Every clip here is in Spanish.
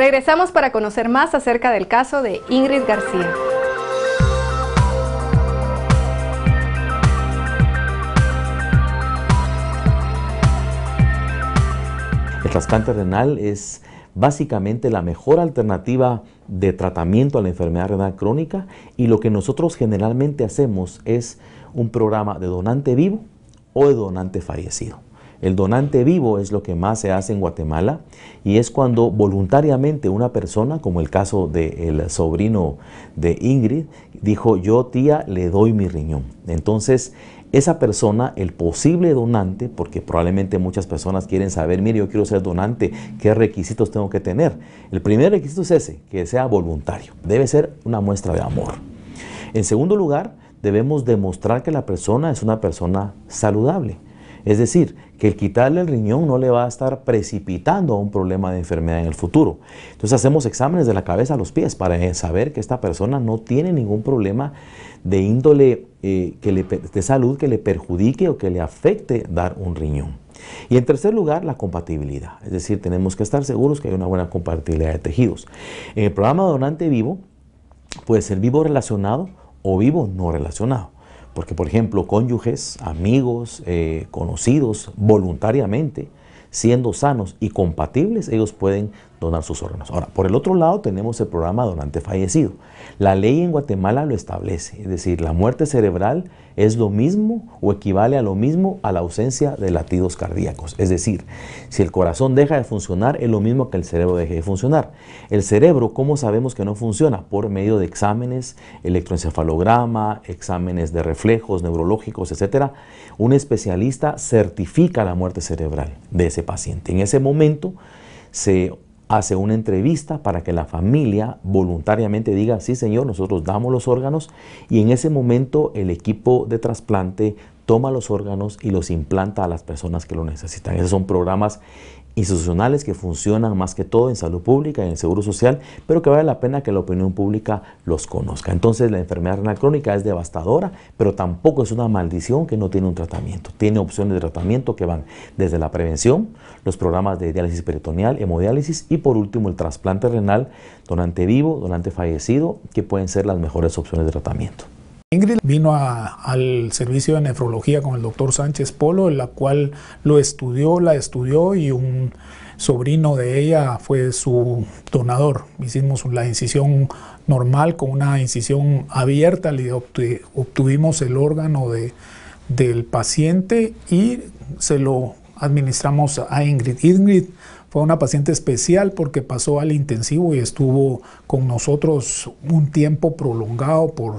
Regresamos para conocer más acerca del caso de Ingrid García. El trasplante renal es básicamente la mejor alternativa de tratamiento a la enfermedad renal crónica, y lo que nosotros generalmente hacemos es un programa de donante vivo o de donante fallecido. El donante vivo es lo que más se hace en Guatemala, y es cuando voluntariamente una persona, como el caso del sobrino de Ingrid, dijo: yo, tía, le doy mi riñón. Entonces esa persona, el posible donante, porque probablemente muchas personas quieren saber: mire, yo quiero ser donante, ¿qué requisitos tengo que tener? El primer requisito es ese, que sea voluntario. Debe ser una muestra de amor. En segundo lugar, debemos demostrar que la persona es una persona saludable. Es decir, que el quitarle el riñón no le va a estar precipitando a un problema de enfermedad en el futuro. Entonces hacemos exámenes de la cabeza a los pies para saber que esta persona no tiene ningún problema de índole de salud que le perjudique o que le afecte dar un riñón. Y en tercer lugar, la compatibilidad. Es decir, tenemos que estar seguros que hay una buena compatibilidad de tejidos. En el programa de donante vivo puede ser vivo relacionado o vivo no relacionado. Porque, por ejemplo, cónyuges, amigos, conocidos, voluntariamente, siendo sanos y compatibles, ellos pueden donar sus órganos. Ahora, por el otro lado, tenemos el programa donante fallecido. La ley en Guatemala lo establece, es decir, la muerte cerebral es lo mismo o equivale a lo mismo a la ausencia de latidos cardíacos. Es decir, si el corazón deja de funcionar, es lo mismo que el cerebro deje de funcionar. El cerebro, ¿cómo sabemos que no funciona? Por medio de exámenes, electroencefalograma, exámenes de reflejos neurológicos, etc. Un especialista certifica la muerte cerebral de ese paciente. En ese momento se hace una entrevista para que la familia voluntariamente diga: sí, señor, nosotros damos los órganos, y en ese momento el equipo de trasplante toma los órganos y los implanta a las personas que lo necesitan. Esos son programas institucionales que funcionan más que todo en salud pública y en el seguro social, pero que vale la pena que la opinión pública los conozca. Entonces, la enfermedad renal crónica es devastadora, pero tampoco es una maldición que no tiene un tratamiento. Tiene opciones de tratamiento que van desde la prevención, los programas de diálisis peritoneal, hemodiálisis, y por último el trasplante renal, donante vivo, donante fallecido, que pueden ser las mejores opciones de tratamiento. Ingrid vino al servicio de nefrología con el doctor Sánchez Polo, en la cual la estudió, y un sobrino de ella fue su donador. Hicimos la incisión normal con una incisión abierta, le obtuvimos el órgano del paciente y se lo administramos a Ingrid. Ingrid fue una paciente especial porque pasó al intensivo y estuvo con nosotros un tiempo prolongado por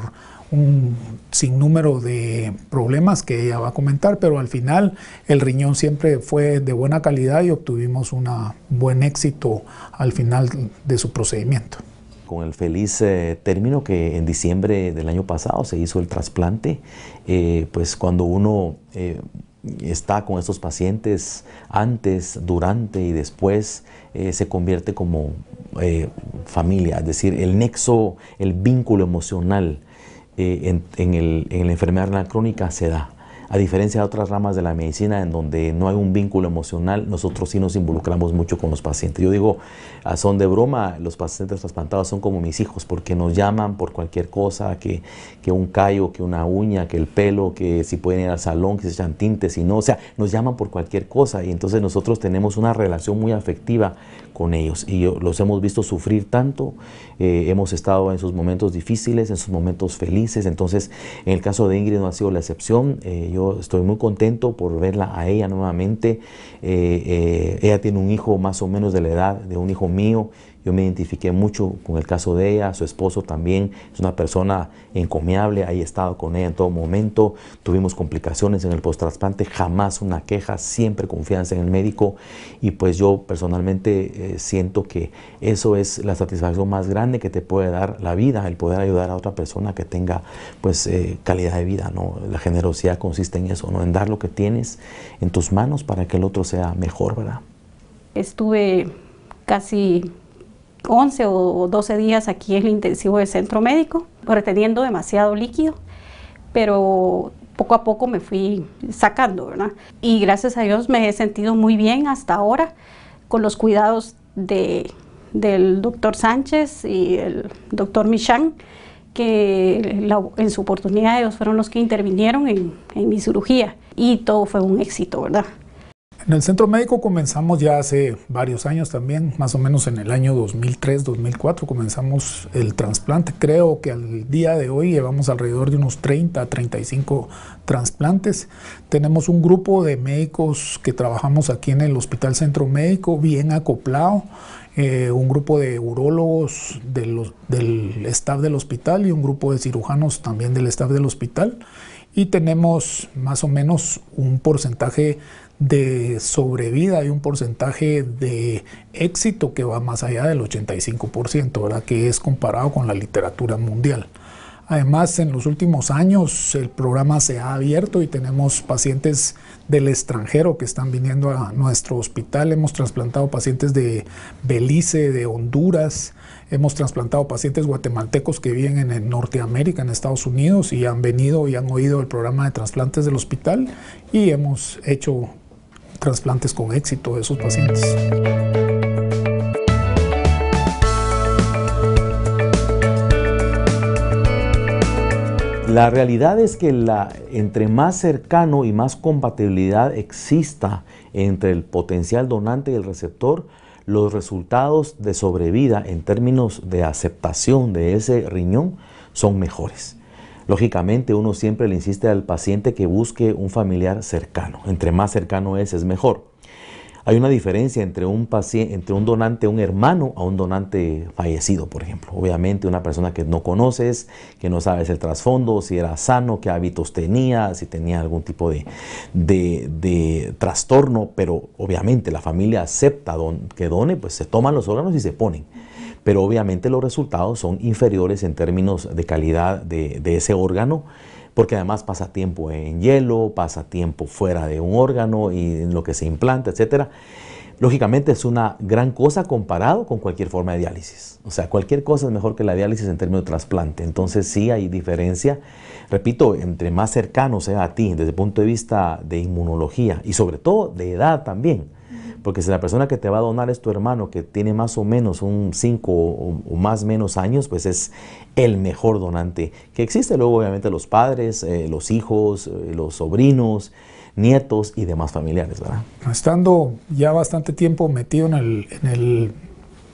un sinnúmero de problemas que ella va a comentar, pero al final el riñón siempre fue de buena calidad y obtuvimos un buen éxito al final de su procedimiento. Con el feliz término que en diciembre del año pasado se hizo el trasplante, pues cuando uno está con estos pacientes antes, durante y después, se convierte como familia, es decir, el nexo, el vínculo emocional en la enfermedad renal crónica se da. A diferencia de otras ramas de la medicina en donde no hay un vínculo emocional, nosotros sí nos involucramos mucho con los pacientes. Yo digo, a son de broma, los pacientes trasplantados son como mis hijos, porque nos llaman por cualquier cosa, que un callo, que una uña, que el pelo, que si pueden ir al salón, que se echan tintes, si no, o sea, nos llaman por cualquier cosa, y entonces nosotros tenemos una relación muy afectiva con ellos, y los hemos visto sufrir tanto, hemos estado en sus momentos difíciles, en sus momentos felices. Entonces, en el caso de Ingrid no ha sido la excepción. Yo estoy muy contento por verla a ella nuevamente. Ella tiene un hijo más o menos de la edad de un hijo mío. Yo me identifiqué mucho con el caso de ella. Su esposo también es una persona encomiable, ahí he estado con ella en todo momento. Tuvimos complicaciones en el post-trasplante, jamás una queja, siempre confianza en el médico, y pues yo personalmente siento que eso es la satisfacción más grande que te puede dar la vida, el poder ayudar a otra persona que tenga pues calidad de vida, ¿no? La generosidad consiste en eso, ¿no? En dar lo que tienes en tus manos para que el otro sea mejor, ¿verdad? Estuve casi 11 o 12 días aquí en el intensivo del centro médico, reteniendo demasiado líquido, pero poco a poco me fui sacando, ¿verdad? Y gracias a Dios me he sentido muy bien hasta ahora, con los cuidados de del doctor Sánchez y el doctor Michán, que en su oportunidad ellos fueron los que intervinieron en mi cirugía, y todo fue un éxito, ¿verdad? En el centro médico comenzamos ya hace varios años también, más o menos en el año 2003-2004 comenzamos el trasplante. Creo que al día de hoy llevamos alrededor de unos 30 a 35 trasplantes. Tenemos un grupo de médicos que trabajamos aquí en el Hospital Centro Médico bien acoplado, un grupo de urólogos del staff del hospital y un grupo de cirujanos también del staff del hospital, y tenemos más o menos un porcentaje de sobrevida y un porcentaje de éxito que va más allá del 85%, ¿verdad? Que es comparado con la literatura mundial. Además, en los últimos años el programa se ha abierto y tenemos pacientes del extranjero que están viniendo a nuestro hospital. Hemos trasplantado pacientes de Belice, de Honduras, hemos trasplantado pacientes guatemaltecos que viven en Norteamérica, en Estados Unidos, y han venido y han oído el programa de trasplantes del hospital, y hemos hecho trasplantes con éxito de esos pacientes. La realidad es que entre más cercano y más compatibilidad exista entre el potencial donante y el receptor, los resultados de sobrevida en términos de aceptación de ese riñón son mejores. Lógicamente, uno siempre le insiste al paciente que busque un familiar cercano. Entre más cercano es mejor. Hay una diferencia entre un donante, un hermano, a un donante fallecido, por ejemplo. Obviamente, una persona que no conoces, que no sabes el trasfondo, si era sano, qué hábitos tenía, si tenía algún tipo de trastorno, pero obviamente la familia acepta que done, pues se toman los órganos y se ponen. Pero obviamente los resultados son inferiores en términos de calidad de ese órgano, porque además pasa tiempo en hielo, pasa tiempo fuera de un órgano y en lo que se implanta, etc. Lógicamente es una gran cosa comparado con cualquier forma de diálisis. O sea, cualquier cosa es mejor que la diálisis en términos de trasplante. Entonces sí hay diferencia. Repito, entre más cercano sea a ti desde el punto de vista de inmunología y sobre todo de edad también. Porque si la persona que te va a donar es tu hermano, que tiene más o menos un 5 o más menos años, pues es el mejor donante que existe. Luego obviamente los padres, los hijos, los sobrinos, nietos y demás familiares, ¿verdad? Estando ya bastante tiempo metido en el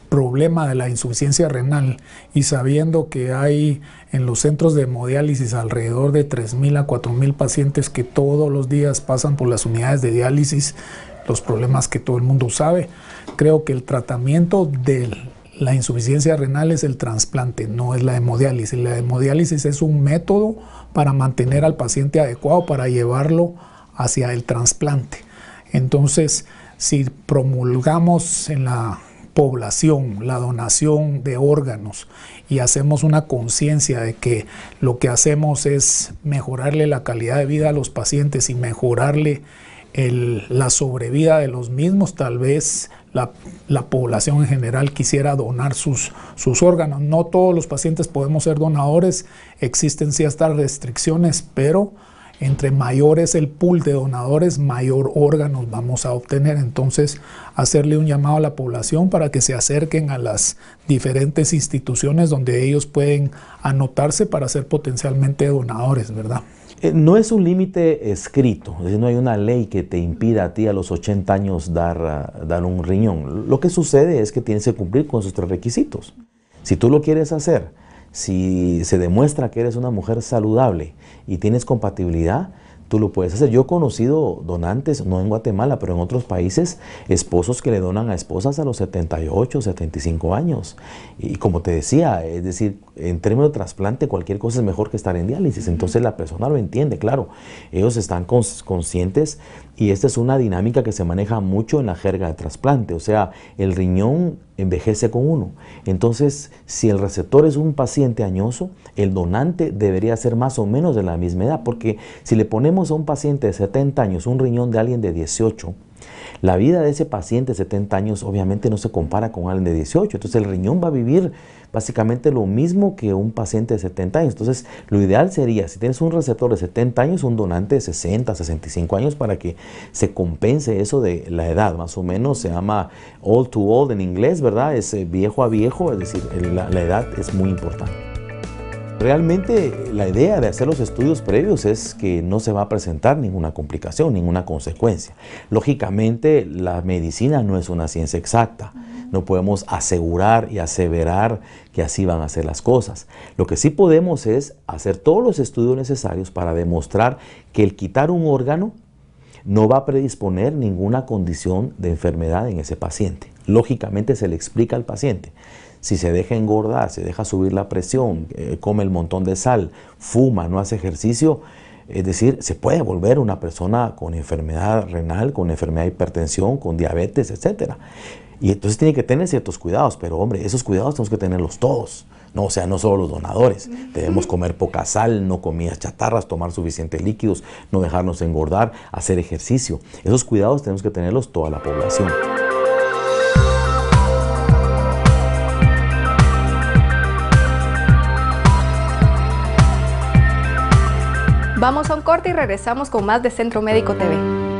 problema de la insuficiencia renal y sabiendo que hay en los centros de hemodiálisis alrededor de 3.000 a 4.000 pacientes que todos los días pasan por las unidades de diálisis, los problemas que todo el mundo sabe, creo que el tratamiento de la insuficiencia renal es el trasplante, no es la hemodiálisis. La hemodiálisis es un método para mantener al paciente adecuado, para llevarlo hacia el trasplante. Entonces, si promulgamos en la población la donación de órganos y hacemos una conciencia de que lo que hacemos es mejorarle la calidad de vida a los pacientes y mejorarle la sobrevida de los mismos, tal vez la población en general quisiera donar sus órganos. No todos los pacientes podemos ser donadores, existen ciertas restricciones, pero entre mayor es el pool de donadores, mayor órganos vamos a obtener. Entonces, hacerle un llamado a la población para que se acerquen a las diferentes instituciones donde ellos pueden anotarse para ser potencialmente donadores, ¿verdad? No es un límite escrito, es decir, no hay una ley que te impida a ti a los 80 años dar un riñón. Lo que sucede es que tienes que cumplir con esos 3 requisitos. Si tú lo quieres hacer, si se demuestra que eres una mujer saludable y tienes compatibilidad, tú lo puedes hacer. Yo he conocido donantes, no en Guatemala, pero en otros países, esposos que le donan a esposas a los 78, 75 años. Y como te decía, es decir, en términos de trasplante, cualquier cosa es mejor que estar en diálisis. Entonces la persona lo entiende, claro. Ellos están conscientes y esta es una dinámica que se maneja mucho en la jerga de trasplante. O sea, el riñón envejece con uno. Entonces, si el receptor es un paciente añoso, el donante debería ser más o menos de la misma edad, porque si le ponemos a un paciente de 70 años un riñón de alguien de 18, La vida de ese paciente de 70 años obviamente no se compara con alguien de 18, entonces el riñón va a vivir básicamente lo mismo que un paciente de 70 años. Entonces lo ideal sería, si tienes un receptor de 70 años, un donante de 60, 65 años para que se compense eso de la edad, más o menos se llama old to old en inglés, ¿verdad? Es viejo a viejo, es decir, la edad es muy importante. Realmente la idea de hacer los estudios previos es que no se va a presentar ninguna complicación, ninguna consecuencia. Lógicamente la medicina no es una ciencia exacta, no podemos asegurar y aseverar que así van a ser las cosas. Lo que sí podemos es hacer todos los estudios necesarios para demostrar que el quitar un órgano no va a predisponer ninguna condición de enfermedad en ese paciente. Lógicamente se le explica al paciente. Si se deja engordar, se deja subir la presión, come el montón de sal, fuma, no hace ejercicio, es decir, se puede volver una persona con enfermedad renal, con enfermedad de hipertensión, con diabetes, etc. Y entonces tiene que tener ciertos cuidados, pero hombre, esos cuidados tenemos que tenerlos todos. No, o sea, no solo los donadores. Debemos comer poca sal, no comidas chatarras, tomar suficientes líquidos, no dejarnos engordar, hacer ejercicio. Esos cuidados tenemos que tenerlos toda la población. Vamos a un corte y regresamos con más de Centro Médico TV.